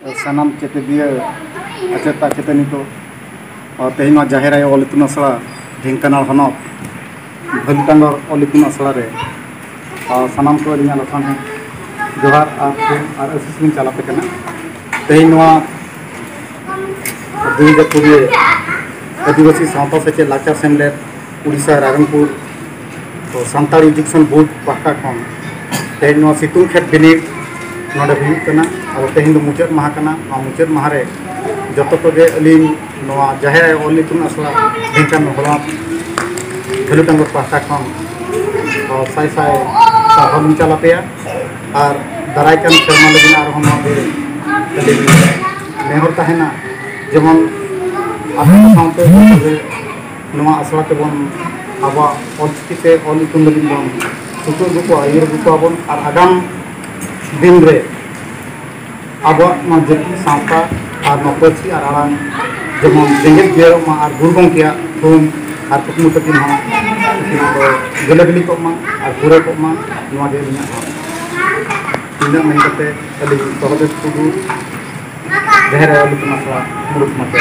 सानाम चेतेदिया अचेता चेतनी को तेहना जाहेर ऑल इतुन आसड़ा ढेंकानाल हनत भलटांगर ऑल इतुन आसड़ा रे सानाम को लसान है जोहार और आशीष चलाते तेहना 2020 आदिवासी सावता सेचे लाचार सेमलेट उड़ीसा रायरंगपुर तो सानताड़ी एजुकेशन बोर्ड पाहटा खन तेहना सितुंग खेत बिनिड नोडे हुयुकना और तेहन दो मुचाद माहा कना मुचाद माहा रे जतो कोगे अलिन नोआ जाहेर ऑल इतुन आसड़ा ढेंकान हलात भलुटांगर पाहटा खन साय साय साहब चलाते और दारायकान शर्मा लगिन आरहन नेहर तहना जेमन सावते आसड़ा तेबन अब ऑलचिकी ऑल इतुन लगिन बन सुतुर गुको आयर गुकोबन और आगाम दिन रे अब जाति सावता और नौकरी और आड़ान जेमन जेंगेल गेरमा और गुरगों के थूम और कुकमु तकिन गेले गेली कोमा और पूरे कोमा इन मनते अली सहदेव टुडू जहर मुरुक मत